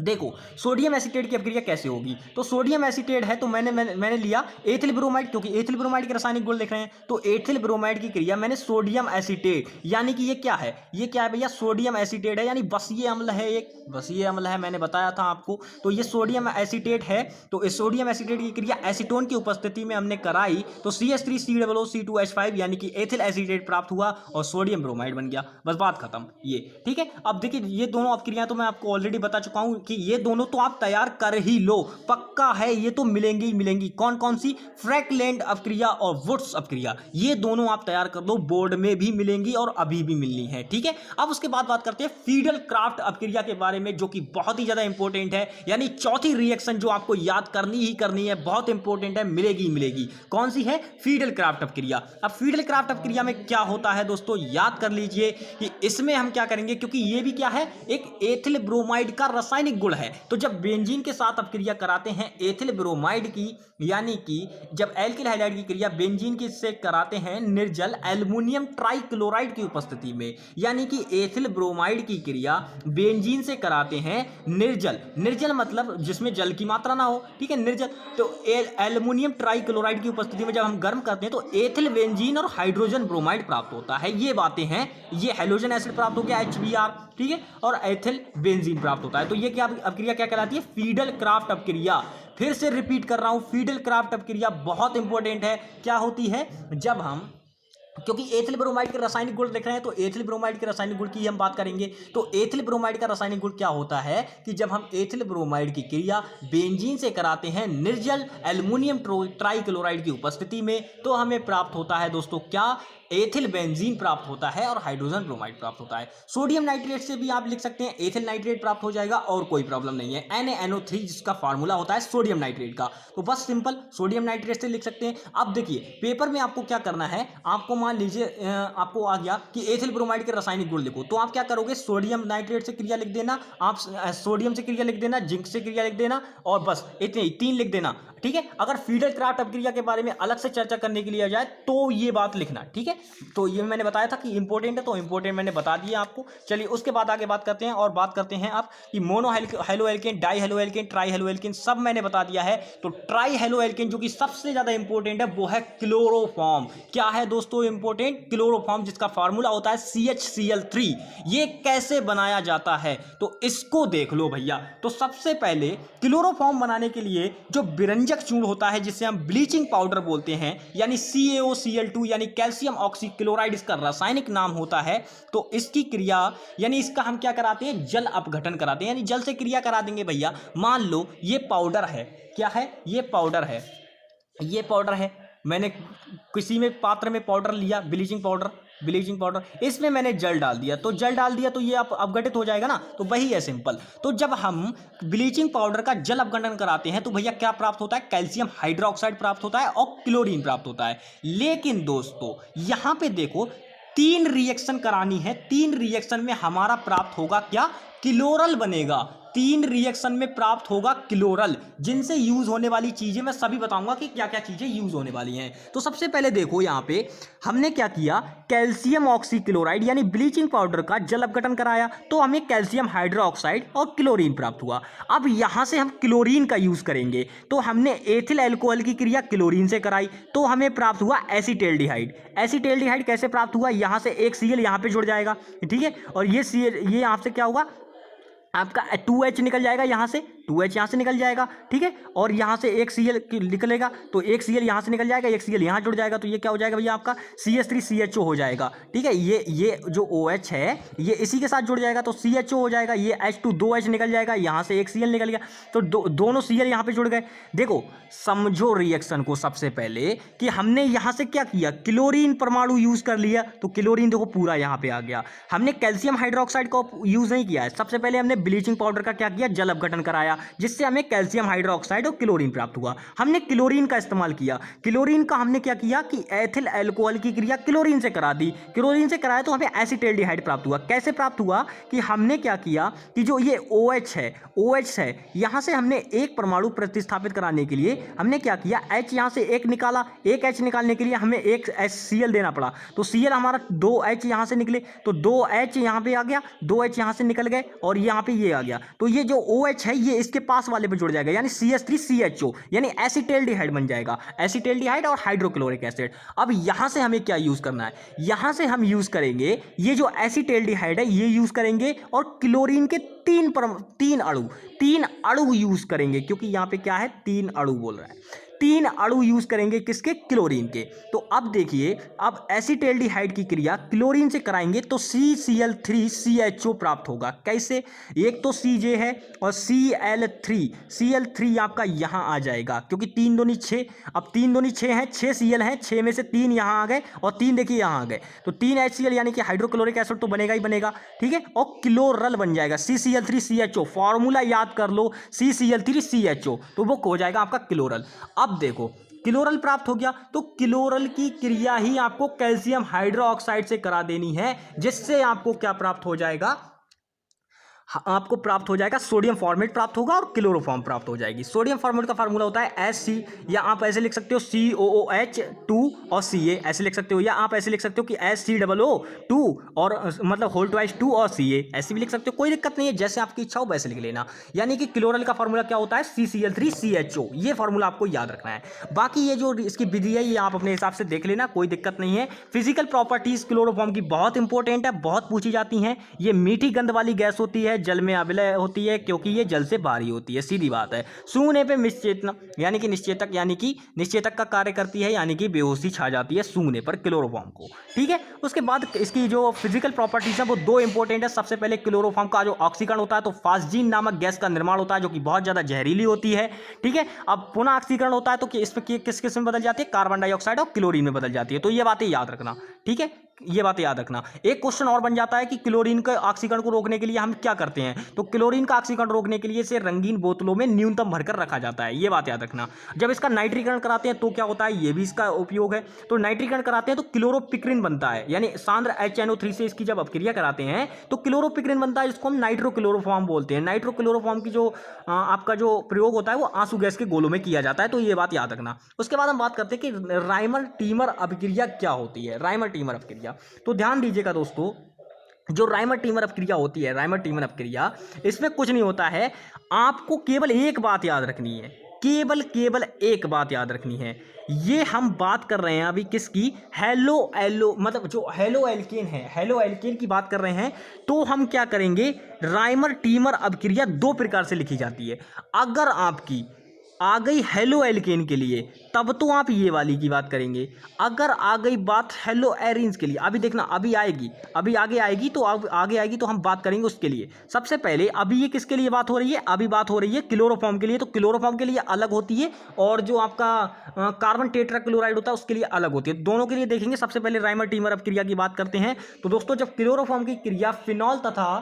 देखो सोडियम एसीटेट की अभिक्रिया कैसे होगी, तो सोडियम एसीटेट है तो मैंने लिया एथिल ब्रोमाइड, क्योंकि एथिल ब्रोमाइड के रासायनिक गुण लिख रहे हैं, तो एथिल ब्रोमाइड की क्रिया मैंने सोडियम एसीटेट, यानी कि ये क्या है, भैया सोडियम एसीटेट है, यानी बसीय अम्ल है, एक बसीय अम्ल है, मैंने बताया था आपको। तो ये सोडियम एसीटेट है, तो इस सोडियम एसीटेट की क्रिया एसीटोन की उपस्थिति में हमने कराई, तो CH3COO यानी कि एथिल एसीटेट प्राप्त हुआ और सोडियम ब्रोमाइड बन गया। बस बात खत्म, ये ठीक है। अब देखिए ये दोनों अपक्रिया तो मैं आपको ऑलरेडी बता चुका हूं कि ये दोनों तो आप तैयार कर ही लो, पक्का है, ये तो मिलेंगी ही मिलेंगी। कौन कौन सी, फ्रैकलैंड अपक्रिया और वुड्स अपक्रिया, ये दोनों आप तैयार कर दो, बोर्ड में भी मिलेंगी और अभी भी मिलनी है, ठीक है। अब उसके बाद बात करते हैं फीडल क्राफ्ट अपक्रिया के बारे में, जो कि बहुत ही ज्यादा इंपॉर्टेंट है, यानी चौथी रिएक्शन जो आपको याद करनी ही करनी है, बहुत इंपॉर्टेंट है, मिलेगी मिलेगी। कौन सी है, फीडल क्राफ्ट अपक्रिया। अब फीडल क्राफ्ट अपक्रिया में क्या होता है दोस्तों, याद कर लीजिए कि इसमें हम क्या करेंगे, क्योंकि ये भी क्या है, एक एथिल ब्रोमाइड का रासायनिक गुण है। तो जब बेंजीन के साथ अपक्रिया कराते हैं एथिल ब्रोमाइड की, यानी कि जब एल्किल हाइलाइड की क्रिया बेंजीन की से कराते हैं निर्जल एल्युमिनियम ट्राइक्लोराइड की उपस्थिति में, यानी कि एथिल ब्रोमाइड की क्रिया बेंजीन से कराते हैं निर्जल मतलब जिसमें जल की मात्रा ना हो, ठीक है, निर्जल। तो एल्युमिनियम ट्राइक्लोराइड की उपस्थिति में जब हम गर्म करते हैं तो एथिल बेंजीन और हाइड्रोजन ब्रोमाइड प्राप्त होता है। ये बातें हैं, ये हैलोजन एसिड प्राप्त हो गया HBr, ठीक है, और एथिल बेंजीन प्राप्त होता है। तो ये क्या अपक्रिया क्या कहलाती है, फीडल क्राफ्ट अपक्रिया। फिर से रिपीट कर रहा हूं, फीडल क्राफ्ट अपक्रिया बहुत इंपॉर्टेंट है। क्या होती है, जब हम, क्योंकि एथिल ब्रोमाइड के रासायनिक गुण देख रहे हैं तो एथिल ब्रोमाइड के रासायनिक गुण की हम बात करेंगे। तो एथिल ब्रोमाइड का रासायनिक गुण क्या होता है कि जब हम एथिल ब्रोमाइड की क्रिया बेंजीन से कराते हैं निर्जल एल्युमिनियम ट्राइक्लोराइड की उपस्थिति में, तो हमें प्राप्त होता है दोस्तों क्या, एथिल बेंजीन प्राप्त होता है और हाइड्रोजन ब्रोमाइड प्राप्त होता है। सोडियम नाइट्रेट से भी आप लिख सकते हैं एथिल नाइट्रेट प्राप्त हो जाएगा और कोई प्रॉब्लम नहीं है। NaNO3 जिसका फार्मूला होता है सोडियम नाइट्रेट का, तो बस सिंपल सोडियम नाइट्रेट से लिख सकते हैं। अब देखिए पेपर में आपको क्या करना है, आपको मान लीजिए आपको आ गया कि एथिल ब्रोमाइड के रासायनिक गुण लिखो, तो आप क्या करोगे, सोडियम नाइट्रेट से क्रिया लिख देना, आप सोडियम से क्रिया लिख देना, जिंक से क्रिया लिख देना, और बस इतने ही 3 लिख देना, ठीक है। अगर फीडल क्राफ्ट अपक्रिया के बारे में अलग से चर्चा करने के लिए आ जाए तो ये बात लिखना, ठीक है। तो ये मैंने बताया था कि इंपॉर्टेंट है, तो इंपॉर्टेंट मैंने बता दिया आपको। चलिए उसके बाद आगे बात करते हैं, और बात करते हैं आप कि mono haloalkane, di haloalkane, tri haloalkane सब मैंने बता दिया है। तो ट्राई हेलोएल्केन जो कि सबसे ज्यादा इंपॉर्टेंट है वो है क्लोरोफॉर्म। क्या है दोस्तों इंपॉर्टेंट, क्लोरोफॉर्म, जिसका फार्मूला होता है CHCl3। ये कैसे बनाया जाता है तो इसको देख लो भैया। तो सबसे पहले क्लोरोफॉर्म बनाने के लिए जो विरंजक चूर्ण होता है, जिसे हम ब्लीचिंग पाउडर बोलते हैं, यानी CaOCl2 यानी कैल्शियम ऑक्सीक्लोराइड इसका रासायनिक नाम होता है। तो इसकी क्रिया, यानी इसका हम क्या कराते हैं, जल अपघटन कराते हैं, यानी जल से क्रिया करा देंगे भैया। मान लो ये पाउडर है, क्या है, ये पाउडर है, ये पाउडर है, मैंने किसी में पात्र में पाउडर लिया, ब्लीचिंग पाउडर, ब्लीचिंग पाउडर, इसमें मैंने जल डाल दिया, तो जल डाल दिया तो ये अपघटित हो जाएगा ना, तो वही है सिंपल। तो जब हम ब्लीचिंग पाउडर का जल अपघटन कराते हैं तो भैया क्या प्राप्त होता है, कैल्शियम हाइड्रोक्साइड प्राप्त होता है और क्लोरीन प्राप्त होता है। लेकिन दोस्तों यहां पे देखो 3 रिएक्शन करानी है, 3 रिएक्शन में हमारा प्राप्त होगा क्या, क्लोरल बनेगा। 3 रिएक्शन में प्राप्त होगा क्लोरल, जिनसे यूज होने वाली चीजें मैं सभी बताऊंगा कि क्या क्या चीजें यूज होने वाली हैं। तो सबसे पहले देखो यहां पे हमने क्या किया, कैल्शियम ऑक्सीक्लोराइड यानी ब्लीचिंग पाउडर का जल अपघटन कराया, तो हमें कैल्शियम हाइड्रोक्साइड और क्लोरीन प्राप्त हुआ। अब यहां से हम क्लोरीन का यूज करेंगे, तो हमने एथिल अल्कोहल की क्रिया क्लोरीन से कराई, तो हमें प्राप्त हुआ एसीटेल्डिहाइड। एसीटेल्डिहाइड कैसे प्राप्त हुआ, यहां से एक Cl यहां पे जुड़ जाएगा, ठीक है, और ये यहां से क्या होगा, आपका 2H निकल जाएगा, यहां से 2H यहां से निकल जाएगा, ठीक है, और यहां से एक Cl निकलेगा, तो एक Cl यहां से निकल जाएगा, एक Cl यहां जुड़ जाएगा, तो ये क्या हो जाएगा भैया आपका CH3CHO हो जाएगा, ठीक है। ये जो OH है ये इसी के साथ जुड़ जाएगा तो CHO हो जाएगा, ये H2 2H निकल जाएगा, यहां से एक Cl निकल गया, तो दोनों Cl यहां पे जुड़ गए। देखो समझो रिएक्शन को सबसे पहले कि हमने यहां से क्या किया, क्लोरीन परमाणु यूज कर लिया, तो क्लोरीन देखो पूरा यहां पे आ गया। हमने कैल्शियम हाइड्रोक्साइड का यूज नहीं किया है, सबसे पहले हमने ब्लीचिंग पाउडर का क्या किया, जल अपघटन कराया, जिससे हमें कैल्शियम हाइड्रोक्साइड और क्लोरीन प्राप्त हुआ। हमने क्लोरीन का इस्तेमाल किया, क्लोरीन का हमने क्या किया कि एथिल अल्कोहल की क्रिया क्लोरीन से करा दी, क्लोरीन से कराया तो हमें एसीटेल्डिहाइड प्राप्त हुआ। कैसे प्राप्त हुआ कि हमने क्या किया कि जो ये OH है यहां से हमने एक परमाणु प्रतिस्थापित कराने के लिए हमने क्या किया, H यहां से एक निकाला, एक H निकालने के लिए हमें एक HCl देना पड़ा, तो Cl हमारा 2H यहां से निकले, तो 2H यहां पे आ गया, 2H यहां से निकल गए और यहां पे ये आ गया, तो ये जो OH है ये इसके पास वाले पे जुड़ जाएगा, यानी CH3CHO यानी एसीटेल्डिहाइड बन जाएगा, एसीटेल्डिहाइड और हाइड्रोक्लोरिक एसिड। अब यहां से हमें क्या यूज करना है, यहां से हम यूज करेंगे ये जो एसीटेल्डिहाइड है ये यूज करेंगे और क्लोरीन के तीन अणु यूज करेंगे, क्योंकि यहां पे क्या है 3 अणु बोल रहा है, 3 अणु यूज करेंगे किसके, क्लोरीन के। तो अब देखिए अब एसीटेल्डिहाइड की क्रिया क्लोरीन से कराएंगे तो CCl3CHO प्राप्त होगा। कैसे, एक तो CJ है और Cl3 आपका यहां आ जाएगा, क्योंकि 3 दूनी 6, अब 3 दूनी 6 है, 6 Cl है, 6 में से 3 यहां आ गए और 3 देखिए यहां आ गए, तो 3 HCl यानी कि हाइड्रोक्लोरिक एसिड तो बनेगा ही बनेगा, ठीक है, और क्लोरल बन जाएगा CCl3CHO, फॉर्मूला याद कर लो CCl3CHO, तो वो हो जाएगा आपका क्लोरल। अब देखो क्लोरल प्राप्त हो गया, तो क्लोरल की क्रिया ही आपको कैल्शियम हाइड्रोक्साइड से करा देनी है, जिससे आपको क्या प्राप्त हो जाएगा, आपको प्राप्त हो जाएगा सोडियम फॉर्मेट प्राप्त होगा और क्लोरोफॉर्म प्राप्त हो जाएगी। सोडियम फॉर्मेट का फार्मूला होता है Sc, या आप ऐसे लिख सकते हो COOH2 और Ca, ऐसे लिख सकते हो, या आप ऐसे लिख सकते हो कि SCOO2 और मतलब होल ट्वाइस 2 और Ca, ऐसे भी लिख सकते हो, कोई दिक्कत नहीं है, जैसे आपकी इच्छा हो वैसे लिख लेना। यानी कि क्लोरल का फार्मूला क्या होता है, CCl3CHO, ये फार्मूला आपको याद रखना है। बाकी ये जो इसकी विधि है ये आप अपने हिसाब से देख लेना, कोई दिक्कत नहीं है। फिजिकल प्रॉपर्टीज क्लोरोफॉर्म की बहुत इंपॉर्टेंट है, बहुत पूछी जाती हैं। ये मीठी गंध वाली गैस होती है, जल में अविलय होती है, क्योंकि ये जल से भारी होती है, सीधी बात है। सूंघने पे निश्चेतना यानी कि निश्चेतक का कार्य करती है, यानी कि बेहोशी छा जाती है सूंघने पर क्लोरोफॉर्म को, ठीक है। उसके बाद इसकी जो फिजिकल प्रॉपर्टीज है वो 2 इंपॉर्टेंट है। सबसे पहले क्लोरोफॉर्म का जो ऑक्सीकरण होता है तो फास्जीन नामक गैस का निर्माण होता है, जो कि बहुत ज्यादा जहरीली होती है, ठीक है। अब पुनः ऑक्सीकरण होता है तो इसमें किस में बदल जाती है, कार्बन डाइऑक्साइड और क्लोरीन में बदल जाती है। तो ये बातें याद रखना, ठीक है, ये बातें याद रखना। एक क्वेश्चन और बन जाता है कि क्लोरीन के ऑक्सीकरण को रोकने के लिए हम क्या करते हैं, तो क्लोरीन का ऑक्सीकरण रोकने के लिए इसे रंगीन बोतलों में न्यूनतम भरकर रखा जाता है, ये बात याद रखना। जब इसका नाइट्रीकरण कराते हैं तो क्या होता है, ये भी इसका उपयोग है। तो नाइट्रीकरण कराते हैं तो क्लोरोपिक्रिन बनता है, यानी सांद्र HNO3 से इसकी जब अपक्रिया कराते हैं तो क्लोरोपिक्रिन बनता है, जिसको हम नाइट्रोक्लोरोफॉर्म बोलते हैं। नाइट्रोक्लोरोफॉर्म की जो आपका जो प्रयोग होता है वो आंसू गैस के गोलों में किया जाता है, तो ये बात याद रखना। उसके बाद हम बात करते हैं कि राइमर टीमर अपक्रिया क्या होती है। राइमर टीमर अपक्रिया, तो ध्यान दीजिएगा दोस्तों, जो राइमर टीमर अपक्रिया होती है, राइमर टीमर अपक्रिया, इसमें कुछ नहीं होता है, आपको केवल एक बात याद रखनी है, केवल एक बात याद रखनी है। ये हम बात कर रहे हैं अभी किसकी, मतलब जो हेलो एल्केन है, हेलो एल्केन की बात कर रहे हैं। तो हम क्या करेंगे, राइमर टीमर अपक्रिया 2 प्रकार से लिखी जाती है। अगर आपकी आ गई हेलो एल्केन के लिए, तब तो आप ये वाली की बात करेंगे। अगर आ गई बात हेलो एरीन्स के लिए, अभी देखना अभी आएगी, अभी आगे आएगी, तो अब आगे आएगी तो हम बात करेंगे उसके लिए। सबसे पहले अभी ये किसके लिए बात हो रही है, अभी बात हो रही है क्लोरोफॉर्म के लिए। तो क्लोरोफॉर्म के लिए अलग होती है और जो आपका कार्बन टेट्राक्लोराइड होता है उसके लिए अलग होती है। दोनों के लिए देखेंगे। सबसे पहले राइमर टीमर अप क्रिया की बात करते हैं। तो दोस्तों जब क्लोरोफॉर्म की क्रिया फिनॉल तथा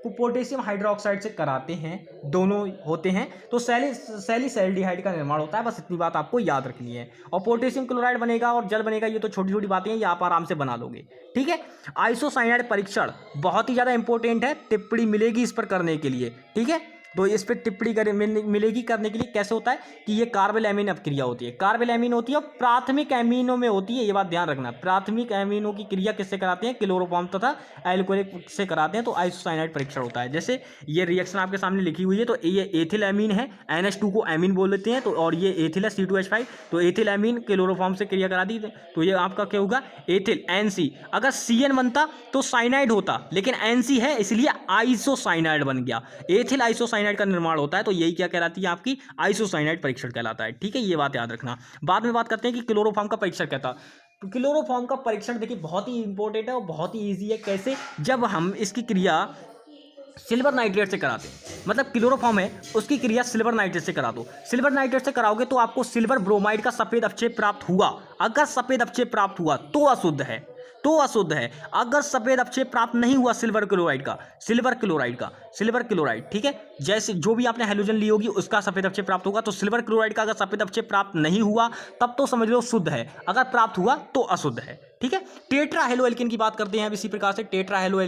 पोटेशियम हाइड्रोक्साइड से कराते हैं, दोनों होते हैं, तो सैलिसैल्डिहाइड का निर्माण होता है। बस इतनी बात आपको याद रखनी है। और पोटेशियम क्लोराइड बनेगा और जल बनेगा, ये तो छोटी छोटी बातें हैं, ये आप आराम से बना लोगे। ठीक है। आइसोसाइनाइड परीक्षण बहुत ही ज़्यादा इंपॉर्टेंट है, टिप्पणी मिलेगी इस पर करने के लिए। ठीक है। तो इस पर टिप्पणी मिलेगी करने के लिए। कैसे होता है कि ये कार्बोलैमिन अपक्रिया होती है, कार्बोलैमिन होती है और प्राथमिक एमिनो में होती है, ये बात ध्यान रखना। प्राथमिक एमिनो की क्रिया किससे कराते हैं, क्लोरोफॉर्म तथा एल्कोहलिक से कराते हैं। तो आइसोसाइनाइड परीक्षण होता है। जैसे ये रिएक्शन आपके सामने लिखी हुई है, तो ये एथिल एमीन है, NH2 को एमीन बोल लेते हैं, तो और ये एथिल है C2H5, तो एथिल एमीन क्लोरोफॉर्म से क्रिया करा दी, तो ये आपका क्या होगा, एथिल NC। अगर CN बनता तो साइनाइड होता, लेकिन NC है इसलिए आइसोसाइनाइड बन गया। एथिल आइसोसाइनाइड का निर्माण होता है, तो यही क्या कहलाती है, आपकी आइसोसाइनाइड परीक्षण कहलाता है। ठीक है, ये बात याद रखना। बाद में बात करते हैं कि क्लोरोफॉर्म का परीक्षण कहता है। तो क्लोरोफॉर्म का परीक्षण देखिए बहुत ही इंपॉर्टेंट है और बहुत ही इजी है। कैसे, जब हम इसकी क्रिया सिल्वर नाइट्रेट से कराते हैं, मतलब क्लोरोफॉर्म है उसकी क्रिया सिल्वर नाइट्रेट से करा दो। सिल्वर नाइट्रेट से कराओगे तो आपको सिल्वर ब्रोमाइड का सफेद अवक्षेप प्राप्त हुआ। अगर सफेद अवक्षेप प्राप्त हुआ तो अशुद्ध है, तो अशुद्ध है। अगर सफेद अवक्षेप प्राप्त नहीं हुआ सिल्वर क्लोराइड का, ठीक है, जैसे जो भी आपने हैलोजन ली होगी उसका सफेद अवक्षेप प्राप्त होगा, तो सिल्वर क्लोराइड का अगर सफेद अवक्षेप प्राप्त नहीं हुआ तब तो समझ लो शुद्ध है, अगर प्राप्त हुआ तो अशुद्ध है। ठीक है। टेट्रा हेलो एल्केन की बात करते हैं अब इसी प्रकार से। टेट्रा हेलो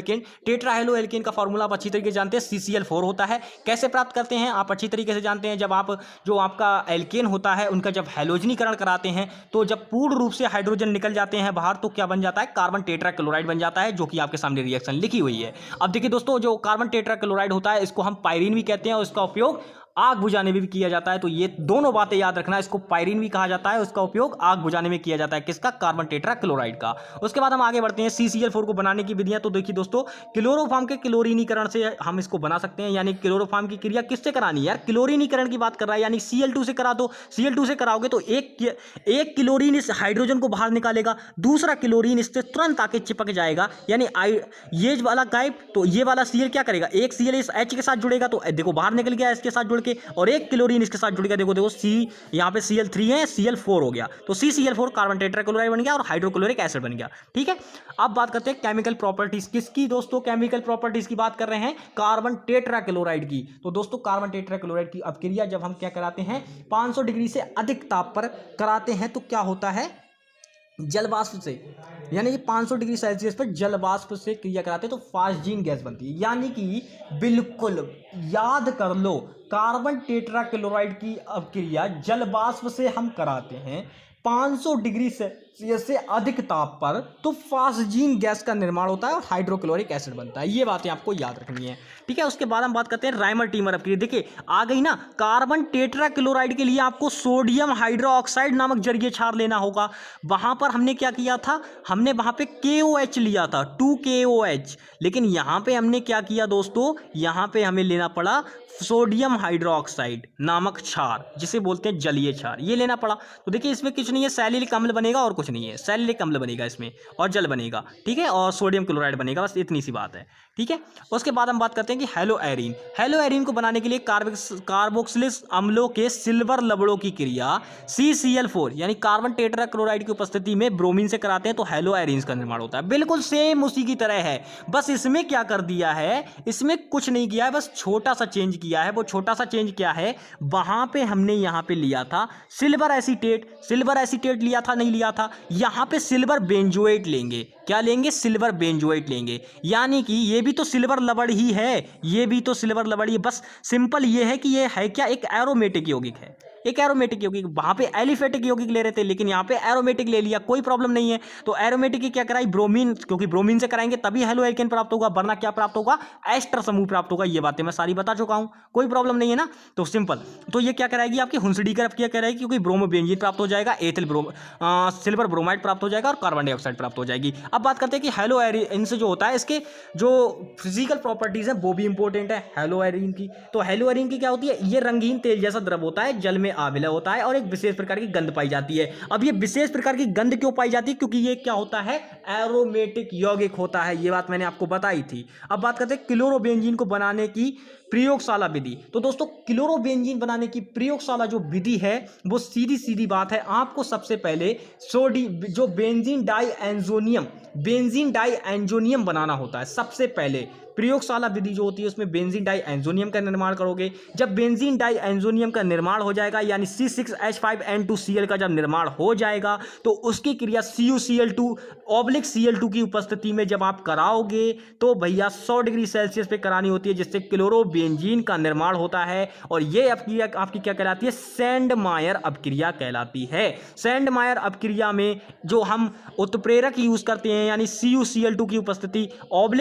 एल्केन का फॉर्मूला आप अच्छी तरीके से जानते हैं, CCl4 होता है। कैसे प्राप्त करते हैं आप अच्छी तरीके से जानते हैं। जब आप जो आपका एल्केन होता है उनका जब हैलोजनीकरण कराते हैं, तो जब पूर्ण रूप से हाइड्रोजन निकल जाते हैं बाहर, तो क्या बन जाता है, कार्बन टेट्राक्लोराइड बन जाता है, जो कि आपके सामने रिएक्शन लिखी हुई है। अब देखिए दोस्तों, जो कार्बन टेट्राक्लोराइड होता है इसको हम पायरीन भी कहते हैं और इसका उपयोग आग बुझाने में भी किया जाता है। तो ये दोनों बातें याद रखना, इसको पायरीन भी कहा जाता है, उसका उपयोग आग बुझाने में किया जाता है। किसका, कार्बन टेट्राक्लोराइड का। उसके बाद हम आगे बढ़ते हैं CCl4 को बनाने की विधियां। तो देखिए दोस्तों, क्लोरोफॉर्म के क्लोरीनीकरण से हम इसको बना सकते हैं। यानी क्लोरोफॉर्म की क्रिया किससे करानी है यार, क्लोरीनीकरण की बात कर रहा है, यानी Cl2 से करा दो। Cl2 से कराओगे तो एक क्लोरीन इस हाइड्रोजन को बाहर निकालेगा, दूसरा क्लोरीन इससे तुरंत आके चिपक जाएगा, यानी ये वाला गायब, तो ये वाला Cl क्या करेगा, एक Cl इस H के साथ जुड़ेगा, तो देखो बाहर निकल गया इसके साथ जुड़ के, और एक क्लोरीन इसके साथ जुड़ गया, देखो देखो C यहाँ पे Cl3 है, Cl4 हो गया, तो CCl4 कार्बन टेट्राक्लोराइड बन गया और हाइड्रोक्लोरिक एसिड बन गया। ठीक है। अब बात करते हैं केमिकल प्रॉपर्टीज किसकी दोस्तों, केमिकल प्रॉपर्टीज की बात कर रहे हैं कार्बन टेट्राक्लोराइड की। तो दोस्तों कार्बन टेट्राक्लोराइड की अपक्रिया जब हम क्या कराते हैं, 500 डिग्री से अधिक ताप पर कराते हैं, तो क्या होता है, जलवाष्प से, यानी कि 500 डिग्री सेल्सियस पर जलवाष्प से क्रिया कराते हैं तो फास्जीन गैस बनती है। यानी कि बिल्कुल याद कर लो, कार्बन टेट्राक्लोराइड की अपक्रिया जलवाष्प से हम कराते हैं 500 डिग्री सेल्सियस से अधिक ताप पर, तो फास्जीन गैस का निर्माण होता है और हाइड्रोक्लोरिक एसिड बनता है। ये बातें आपको याद रखनी है। ठीक है। उसके बाद हम बात करते हैं राइमर टीमर अपक्रिया। देखिए आ गई ना, कार्बन टेट्राक्लोराइड के लिए आपको सोडियम हाइड्रोक्साइड नामक जरीय क्षार लेना होगा। वहां पर हमने क्या किया था, हमने वहां पे KOH लिया था, 2KOH, लेकिन यहां पे हमने क्या किया दोस्तों, यहां पे हमें लेना पड़ा सोडियम हाइड्रोक्साइड नामक क्षार, जिसे बोलते हैं जलीय क्षार, ये लेना पड़ा। तो देखिए इसमें कुछ नहीं है, सैलिसिलिक अम्ल बनेगा और कुछ नहीं है, सैलिसिलिक अम्ल बनेगा इसमें और जल बनेगा। ठीक है। और सोडियम क्लोराइड बनेगा, बस इतनी सी बात है। ठीक है। उसके बाद हम बात करते हैं कि हेलो एरीन को बनाने के लिए कार्बोक्सिलिक अम्लों के सिल्वर लवणों की क्रिया CCl4 यानी कार्बन टेट्राक्लोराइड की उपस्थिति में ब्रोमीन से कराते हैं, तो हेलो एरीन्स का निर्माण होता है। बिल्कुल सेम उसी की तरह है, बस इसमें क्या कर दिया है, इसमें कुछ नहीं किया है, बस छोटा सा चेंज किया है। वो छोटा सा चेंज क्या है, वहां पे हमने यहां पे लिया था सिल्वर एसीटेट लिया था, नहीं लिया था, यहां पे सिल्वर बेंजोएट लेंगे। क्या लेंगे, सिल्वर बेंजोएट लेंगे। यानी कि ये भी तो सिल्वर लवण ही है, ये भी तो सिल्वर लवण ही, बस सिंपल ये है कि ये है क्या, एक एरोमेटिक यौगिक है, एक एरोमेटिक यौगिक। वहां पे एलिफेटिक यौगिक ले रहे थे, लेकिन यहाँ पे एरोमेटिक ले लिया, कोई प्रॉब्लम नहीं है। तो एरोमेटिक की क्या कराई, ब्रोमीन, क्योंकि ब्रोमीन से कराएंगे तभी हेलो एल्केन प्राप्त होगा, वरना क्या प्राप्त होगा, एस्टर समूह प्राप्त होगा। ये बातें मैं सारी बता चुका हूं, कोई प्रॉब्लम नहीं है ना। तो सिंपल, तो ये क्या कराएगी, आपकी हुंसडीकर क्या कराएगी, क्योंकि ब्रोमो बेंजीन प्राप्त हो जाएगा, सिल्वर ब्रोमाइड प्राप्त हो जाएगा और कार्बन डाइऑक्साइड प्राप्त हो जाएगी। अब बात करते हैं कि हेलो एरीन से जो होता है, इसके जो फिजिकल प्रॉपर्टीज है वो भी इंपॉर्टेंट है हेलो एरीन की। तो हेलो एरीन की क्या होती है, ये रंगीन तेल जैसा द्रव होता है, जल में अविलय होता है और एक विशेष प्रकार की गंध पाई जाती है। अब ये विशेष प्रकार की गंध क्यों पाई जाती है? क्योंकि ये क्या होता है, एरोमेटिक यौगिक होता है। ये बात मैंने आपको बताई थी। अब बात करते हैं क्लोरोबेंजीन को बनाने की प्रयोगशाला विधि। तो दोस्तों क्लोरोबेंजीन बनाने की प्रयोगशाला जो विधि है वो सीधी सीधी बात है, आपको सबसे पहले जो बेंजीन डाइएंजोनियम बनाना होता है। सबसे पहले प्रयोगशाला विधि जो होती है उसमें बेंजीन डाइएंजोनियम का निर्माण करोगे। जब बेंजीन डाइएंजोनियम का निर्माण हो जाएगा यानी C6H5N2Cl का जब निर्माण हो जाएगा तो उसकी क्रिया CuCl2/Cl2 की उपस्थिति में जब आप कराओगे तो भैया 100 डिग्री सेल्सियस पे करानी होती है, जिससे क्लोरोबेंजीन का निर्माण होता है। और ये आपकी क्या कहलाती है, सैंडमायर अपक्रिया कहलाती है। सैंडमायर अपक्रिया में जो हम उत्प्रेरक यूज करते हैं यानी CuCl2 की उपस्थिति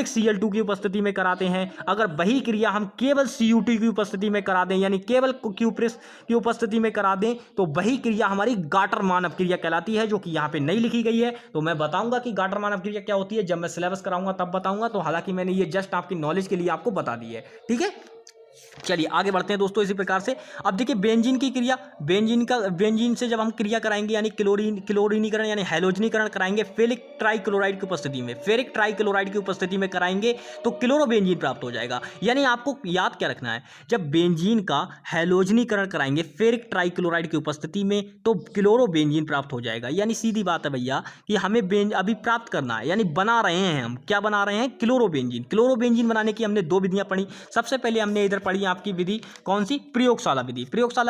Cl2 की उपस्थिति में कराते हैं। अगर वही क्रिया हम केवल CuT की उपस्थिति में करा दें यानी केवल क्यूप्रेस की उपस्थिति में करा दें तो वही क्रिया हमारी गाटरमान अपक्रिया कहलाती है, जो कि यहाँ पे नहीं लिखी गई है। तो मैं बताऊंगा कि गाटरमान अपक्रिया क्या होती है, जब मैं सिलेबस कराऊंगा तब बताऊंगा। तो हालांकि मैंने ये जस्ट आपकी नॉलेज के लिए आपको बता दी है, ठीक है। चलिए आगे बढ़ते हैं दोस्तों इसी प्रकार से। अब देखिए बेंजीन की क्रिया, बेंजीन से जब हम क्रिया कराएंगे यानी क्लोरीनीकरण यानी हैलोजनीकरण कराएंगे फेरिक ट्राइक्लोराइड की उपस्थिति में कराएंगे तो क्लोरोबेंजीन प्राप्त हो जाएगा। यानी आपको याद क्या रखना है, जब बेंजीन का हैलोजनीकरण कराएंगे फेरिक ट्राइक्लोराइड की उपस्थिति में तो क्लोरोबेंजीन प्राप्त हो जाएगा। यानी सीधी बात है भैया कि हमें अभी प्राप्त करना है यानी बना रहे हैं, हम क्या बना रहे हैं, क्लोरोबेंजीन बनाने की हमने 2 विधियां पढ़ी। सबसे पहले हमने इधर पढ़ी आपकी विधि कौन सी, प्रयोगशाला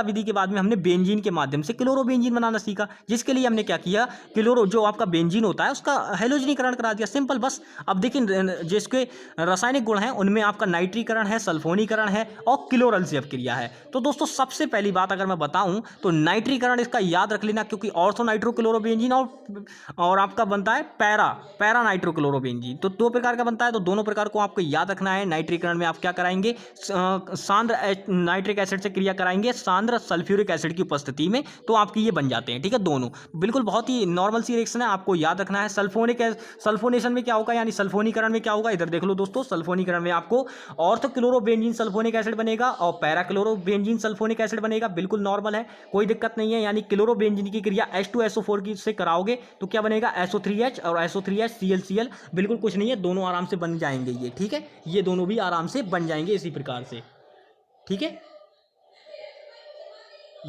विधि के बाद में हमने बेंजीन के माध्यम से क्लोरोबेंजीन बनाना सीखा, जिसके लिए हमने क्या किया, जो आपका बेंजीन होता है उसका हैलोजनीकरण करा दिया, सिंपल बस। अब देखिए जिसके रासायनिक गुण हैं उनमें आपका नाइट्रीकरण है, सल्फोनीकरण है और क्लोरल से अपक्रिया है। तो दोस्तों सबसे पहली बात अगर मैं बताऊं तो नाइट्रीकरण इसका याद रख लेना, क्योंकि ऑर्थो नाइट्रोक्लोरोबेंजीन और आपका बनता है पैरा नाइट्रोक्लोरोबेंजीन, तो 2 प्रकार का बनता है। तो दोनों प्रकार को आपको याद रखना है। नाइट्रीकरण में आप क्या कराएंगे, सांद्र नाइट्रिक एसिड से क्रिया कराएंगे सांद्र सल्फ्यूरिक एसिड की उपस्थिति में, तो आपके ये बन जाते हैं, ठीक है। दोनों बिल्कुल बहुत ही नॉर्मल सी रिएक्शन है, आपको याद रखना है। सल्फोनेशन में क्या होगा यानी सल्फोनीकरण में क्या होगा, इधर देख लो दोस्तों, सल्फोनीकरण में आपको ऑर्थोक्लोरोबेंजीन सल्फोनिक एसिड बनेगा और पैराक्लोरोबेंजीन सल्फोनिक एसिड बनेगा, बिल्कुल नॉर्मल है, कोई दिक्कत नहीं है। यानी क्लोरोबेंजीन की क्रिया H2SO4 से कराओगे तो क्या बनेगा, SO3H और SO3H ClCl, बिल्कुल कुछ नहीं है, दोनों आराम से बन जाएंगे ये, ठीक है। ये दोनों भी आराम से बन जाएंगे इसी प्रकार से, ठीक है,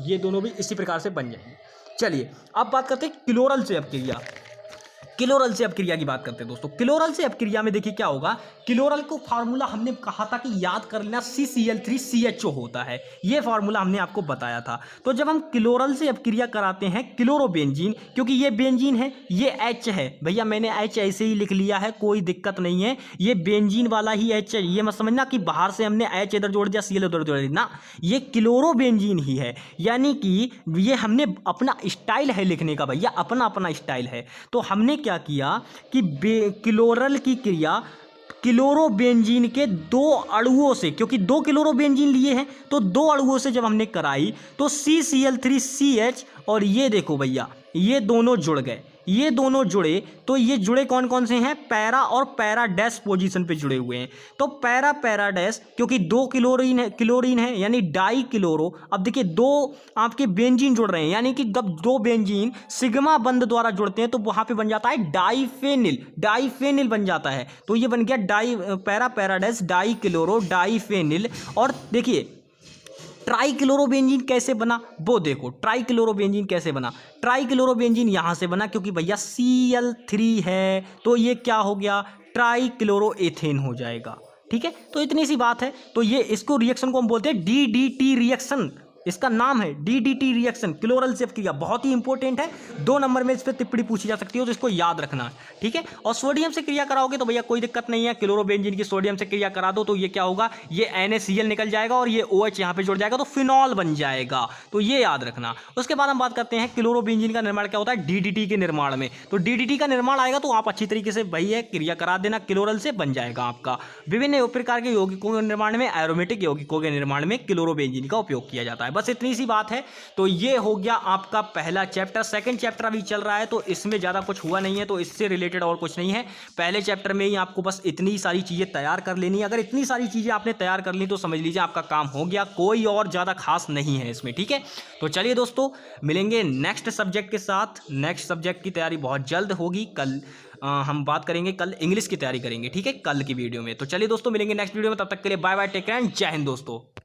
ये दोनों भी इसी प्रकार से बन जाएंगे। चलिए अब बात करते हैं क्लोरल से अपक्रिया की बात करते हैं दोस्तों। क्लोरल से अपक्रिया में देखिए क्या होगा, क्लोरल को फार्मूला हमने कहा था कि याद कर लेना, CCl3CHO होता है, ये फार्मूला हमने आपको बताया था। तो जब हम क्लोरल से अपक्रिया कराते हैं क्लोरोबेंजीन, क्योंकि ये बेंजीन है, ये H है भैया, मैंने H ऐसे ही लिख लिया है, कोई दिक्कत नहीं है, ये बेंजीन वाला ही H है, ये मत समझना कि बाहर से हमने H इधर जोड़ दिया Cl उधर जोड़ दिया ना, ये क्लोरोबेंजीन ही है। यानी कि ये हमने अपना स्टाइल है लिखने का भैया, अपना स्टाइल है। तो हमने क्या किया कि क्लोरल की क्रिया क्लोरोबेंजीन के 2 अणुओं से, क्योंकि 2 क्लोरोबेंजीन लिए हैं तो 2 अणुओं से जब हमने कराई तो CCl3CH और ये देखो भैया ये दोनों जुड़ गए, ये दोनों जुड़े, तो ये जुड़े कौन कौन से हैं, पैरा और पैरा डैश पोजीशन पे जुड़े हुए हैं। तो पैरा डैश क्योंकि 2 क्लोरीन है यानी डाई क्लोरो। अब देखिए 2 आपके बेंजीन जुड़ रहे हैं, यानी कि जब 2 बेंजीन सिग्मा बंध द्वारा जुड़ते हैं तो वहां पे बन जाता है डाईफेनिल बन जाता है। तो ये बन गया para dash die chloro diphenyl. और देखिए ट्राइक्लोरोबेंजीन कैसे बना, वो देखो ट्राइक्लोरोबेंजीन कैसे बना, ट्राइक्लोरोबेंजीन यहाँ से बना क्योंकि भैया Cl3 है तो ये क्या हो गया, ट्राइक्लोरोएथेन हो जाएगा, ठीक है। तो इतनी सी बात है। तो ये इसको रिएक्शन को हम बोलते हैं DDT रिएक्शन, इसका नाम है DDT रिएक्शन, क्लोरल से अपक्रिया, बहुत ही इंपॉर्टेंट है। 2 नंबर में इस पर टिप्पणी पूछी जा सकती है तो इसको याद रखना, ठीक है। और सोडियम से क्रिया कराओगे तो भैया कोई दिक्कत नहीं है, क्लोरोबेंजीन की सोडियम से क्रिया करा दो तो ये क्या होगा, ये NaCl निकल जाएगा और ये OH यहाँ पे जुड़ जाएगा तो फिनॉल बन जाएगा, तो ये याद रखना। उसके बाद हम बात करते हैं क्लोरोबेंजीन का निर्माण क्या होता है DDT के निर्माण में। तो DDT का निर्माण आएगा तो आप अच्छी तरीके से भैया क्रिया करा देना, क्लोरल से बन जाएगा आपका। विभिन्न प्रकार के यौगिकों के निर्माण में, एरोमेटिक यौगिकों के निर्माण में क्लोरोबेंजीन का उपयोग किया जाता है, बस इतनी सी बात है। तो ये हो गया आपका पहला चैप्टर। सेकंड चैप्टर अभी चल रहा है तो इसमें ज़्यादा कुछ हुआ नहीं है, तो इससे रिलेटेड और कुछ नहीं है। पहले चैप्टर में ही आपको बस इतनी सारी चीज़ें तैयार कर लेनी है। अगर इतनी सारी चीज़ें आपने तैयार कर ली तो समझ लीजिए आपका काम हो गया, कोई और ज़्यादा खास नहीं है इसमें, ठीक है। तो चलिए दोस्तों, मिलेंगे नेक्स्ट सब्जेक्ट के साथ। नेक्स्ट सब्जेक्ट की तैयारी बहुत जल्द होगी। कल हम बात करेंगे, कल इंग्लिश की तैयारी करेंगे, ठीक है, कल की वीडियो में। तो चलिए दोस्तों, मिलेंगे नेक्स्ट वीडियो में, तब तक के लिए bye bye, take care and जय हिंद दोस्तों।